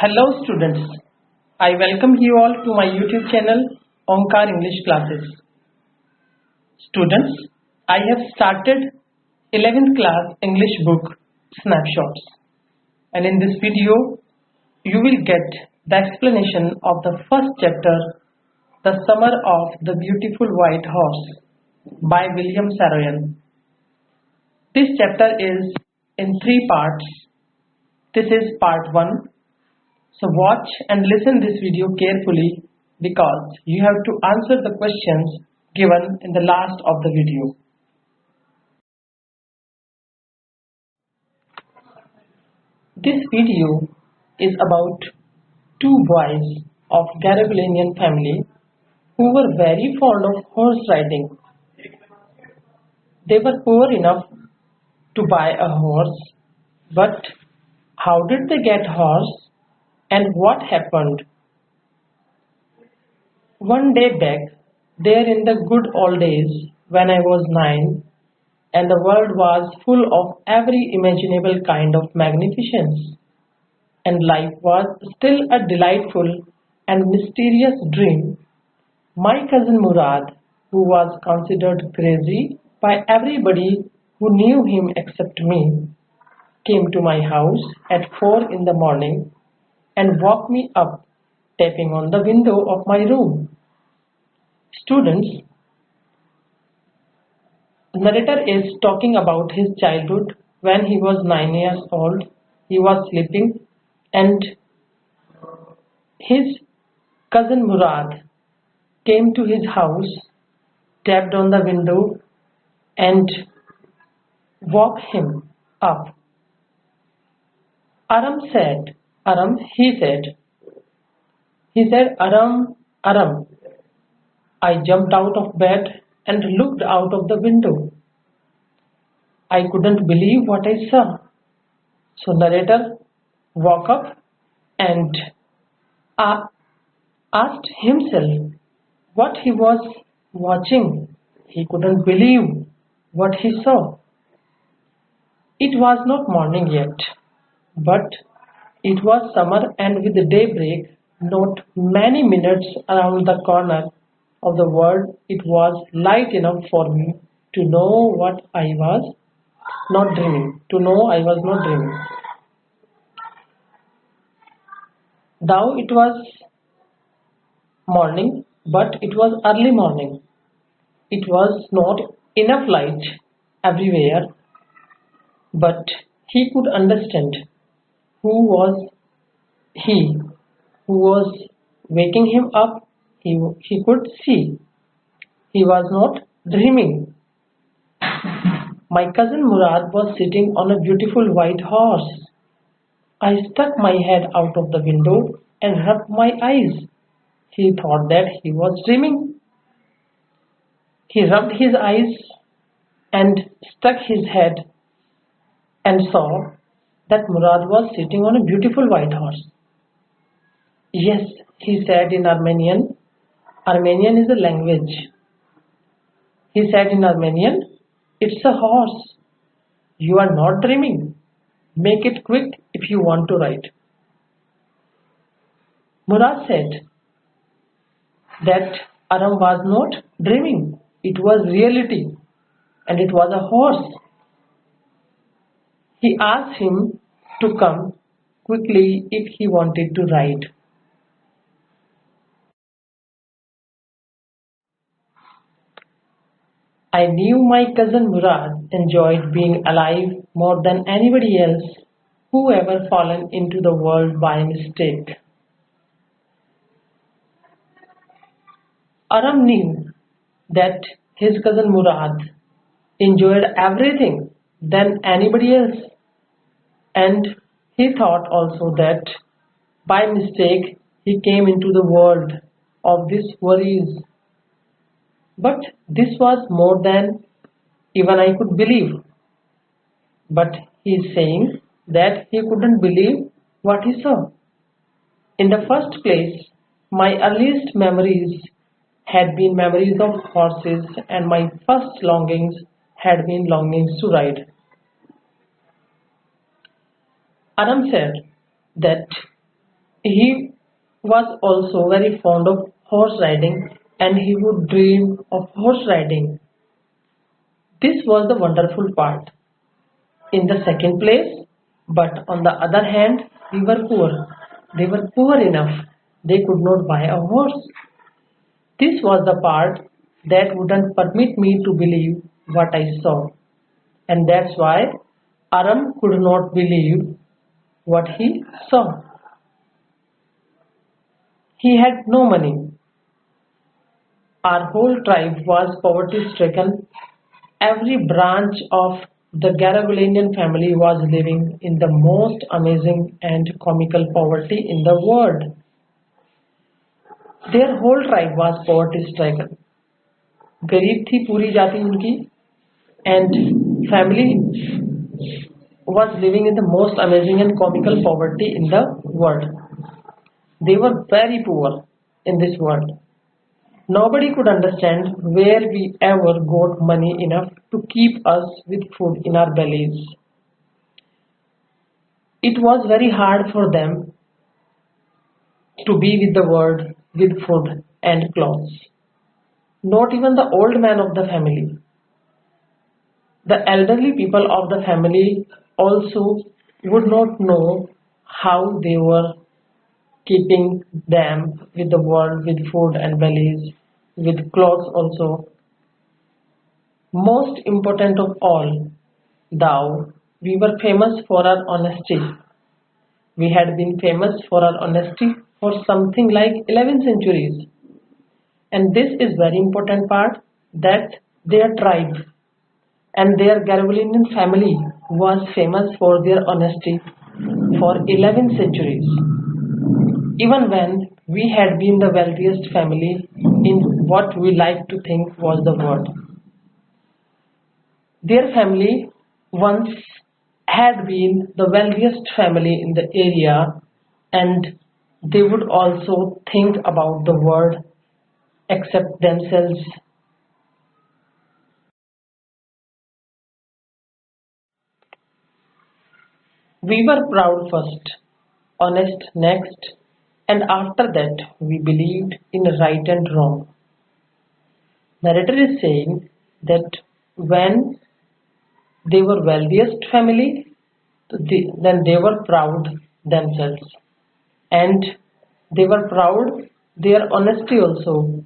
Hello students, I welcome you all to my YouTube channel Onkar English Classes. Students, I have started 11th class English book Snapshots, and in this video you will get the explanation of the first chapter, The Summer of the Beautiful White Horse by William Saroyan. This chapter is in 3 parts. This is part 1. So watch and listen this video carefully because you have to answer the questions given in the last of the video. This video is about 2 boys of Garibaldinian family who were very fond of horse riding. They were poor enough to buy a horse, but how did they get horse? And what happened? One day back, there in the good old days when I was 9 and the world was full of every imaginable kind of magnificence and life was still a delightful and mysterious dream, my cousin Murad, who was considered crazy by everybody who knew him except me, came to my house at 4 in the morning and woke me up, tapping on the window of my room. Students, the narrator is talking about his childhood when he was 9 years old. He was sleeping and his cousin Murad came to his house, tapped on the window and woke him up. Aram, he said, Aram. I jumped out of bed and looked out of the window. I couldn't believe what I saw. So narrator woke up and asked himself what he was watching. He couldn't believe what he saw. It was not morning yet, but it was summer, and with the daybreak, not many minutes around the corner of the world, it was light enough for me to know what I was not dreaming. Though it was morning, but it was early morning. It was not enough light everywhere, but he could understand who was he who was waking him up. He could see. He was not dreaming. My cousin Murad was sitting on a beautiful white horse. I stuck my head out of the window and rubbed my eyes. He thought that he was dreaming. He rubbed his eyes and stuck his head and saw that Murad was sitting on a beautiful white horse. Yes, he said in Armenian. Armenian is a language. He said in Armenian, it's a horse. You are not dreaming. Make it quick if you want to ride. Murad said that Aram was not dreaming. It was reality and it was a horse. He asked him to come quickly if he wanted to ride. I knew my cousin Murad enjoyed being alive more than anybody else who ever fallen into the world by mistake. Aram knew that his cousin Murad enjoyed everything than anybody else, and he thought also that by mistake he came into the world of these worries. But this was more than even I could believe. But he is saying that he couldn't believe what he saw. In the first place, my earliest memories had been memories of horses, and my first longings had been longings to ride. Aram said that He was also very fond of horse riding and he would dream of horse riding. This was the wonderful part. In the second place, but on the other hand, we were poor. They were poor enough. They could not buy a horse. This was the part that wouldn't permit me to believe what I saw. And that's why Aram could not believe what he saw. He had no money. Our whole tribe was poverty stricken. Every branch of the Garabulanian family was living in the most amazing and comical poverty in the world. Their whole tribe was poverty stricken. गरीब थी पूरी जाति उनकी and family was living in the most amazing and comical poverty in the world. They were very poor in this world. Nobody could understand where we ever got money enough to keep us with food in our bellies. It was very hard for them to be with the world with food and clothes. Not even the old man of the family. The elderly people of the family also would not know how they were keeping them with the world with food and bellies, with clothes also. Most important of all, thou, we were famous for our honesty. We had been famous for our honesty for something like 11 centuries. And this is very important part that their tribe and their Garabulanian family was famous for their honesty for 11 centuries. Even when we had been the wealthiest family in what we like to think was the world. Their family once had been the wealthiest family in the area and they would also think about the world except themselves. We were proud first, honest next, and after that we believed in right and wrong. Narrator is saying that when they were wealthiest family, then they were proud themselves, and they were proud their honesty also,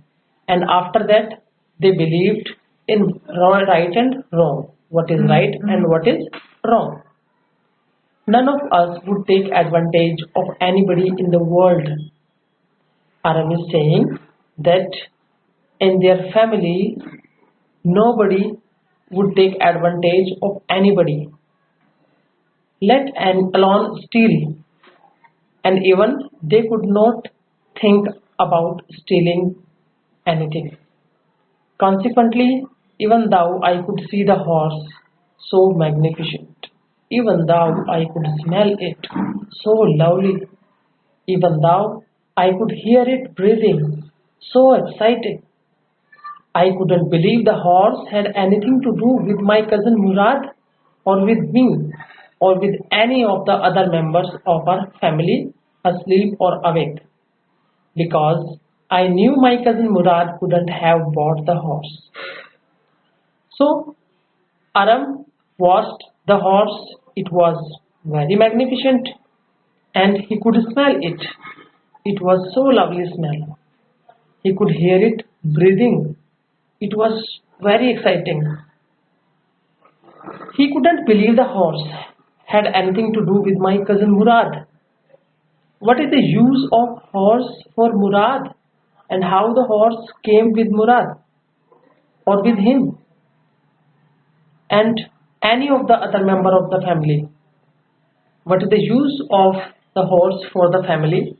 and after that they believed in right and wrong, what is right and what is wrong. None of us would take advantage of anybody in the world. Aram is saying that in their family, nobody would take advantage of anybody, let alone steal, and even they could not think about stealing anything. Consequently, even though I could see the horse so magnificent, even though I could smell it so lovely, even though I could hear it breathing, so excited, I couldn't believe the horse had anything to do with my cousin Murad or with me or with any of the other members of our family asleep or awake because I knew my cousin Murad couldn't have bought the horse. So Aram watched the horse. It was very magnificent and he could smell it. It was so lovely smell. He could hear it breathing. It was very exciting. He couldn't believe the horse had anything to do with my cousin Murad. What is the use of horse for Murad and how the horse came with Murad or with him and any of the other member of the family? What is the use of the horse for the family,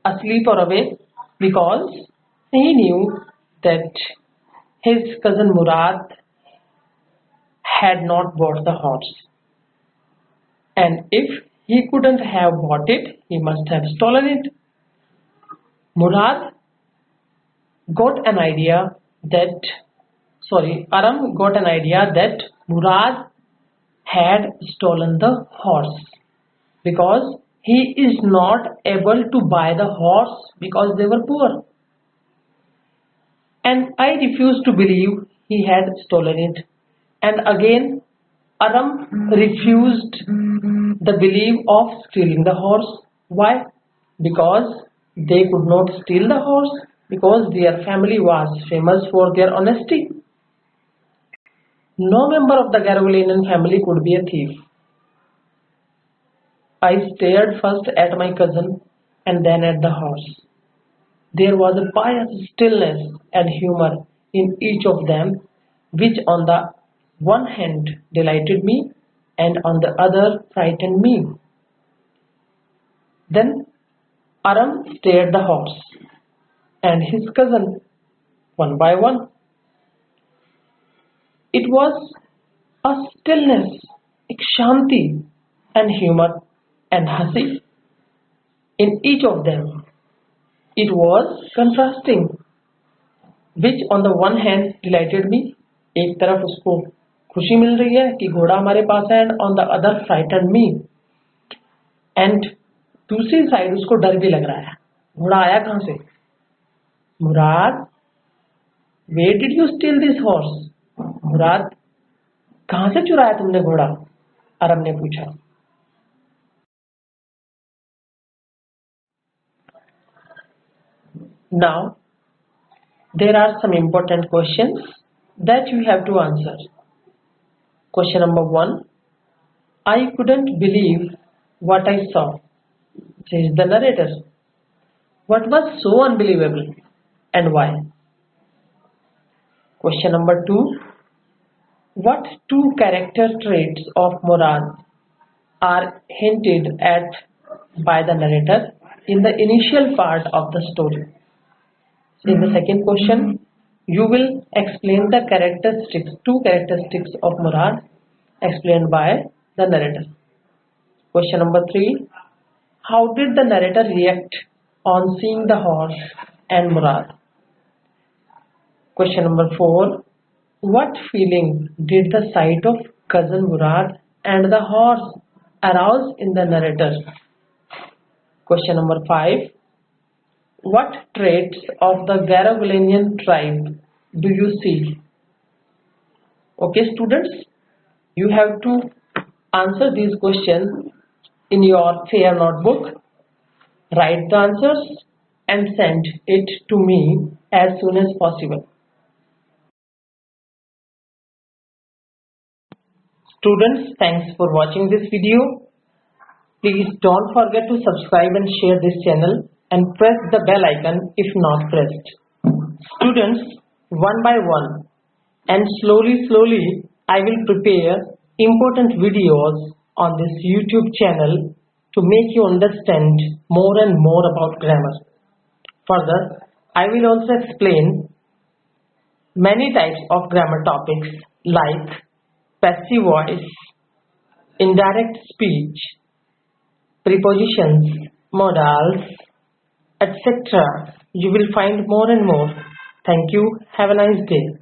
asleep or awake? Because he knew that his cousin Murad had not bought the horse. And if he couldn't have bought it, he must have stolen it. Murad got an idea that, Aram got an idea that Murad had stolen the horse because he is not able to buy the horse because they were poor. And I refused to believe he had stolen it. And again, Aram refused the belief of stealing the horse. Why? Because they could not steal the horse, because their family was famous for their honesty. No member of the Garogulanian family could be a thief. I stared first at my cousin and then at the horse. There was a pious stillness and humor in each of them, which on the one hand delighted me and on the other frightened me. Then Aram stared the horse and his cousin one by one. It was a stillness, एक शांति and humor and hasi in each of them. It was contrasting, which on the one hand delighted me, एक तरफ उसको खुशी मिल रही है कि घोड़ा हमारे पास है, and on the other frightened me, and दूसरी साइड उसको डर भी लग रहा है, घोड़ा आया कहाँ से? मुराद, where did you steal this horse? मुराद, कहाँ से चुराया तुमने घोड़ा? अरब ने पूछा. Now, there are some important questions that you have to answer. Question number 1. I couldn't believe what I saw, says the narrator. What was so unbelievable and why? Question number 2. What two character traits of Murad are hinted at by the narrator in the initial part of the story? In the second question, you will explain the two characteristics of Murad explained by the narrator. Question number 3. How did the narrator react on seeing the horse and Murad? Question number 4. What feeling did the sight of cousin Murad and the horse arouse in the narrator? Question number 5. What traits of the Garogulanian tribe do you see? Okay, students, you have to answer these questions in your fair notebook. Write the answers and send it to me as soon as possible. Students, thanks for watching this video. Please don't forget to subscribe and share this channel and press the bell icon if not pressed. Students, one by one and slowly I will prepare important videos on this YouTube channel to make you understand more and more about grammar. Further, I will also explain many types of grammar topics like passive voice, indirect speech, prepositions, modals, etc. You will find more and more. Thank you. Have a nice day.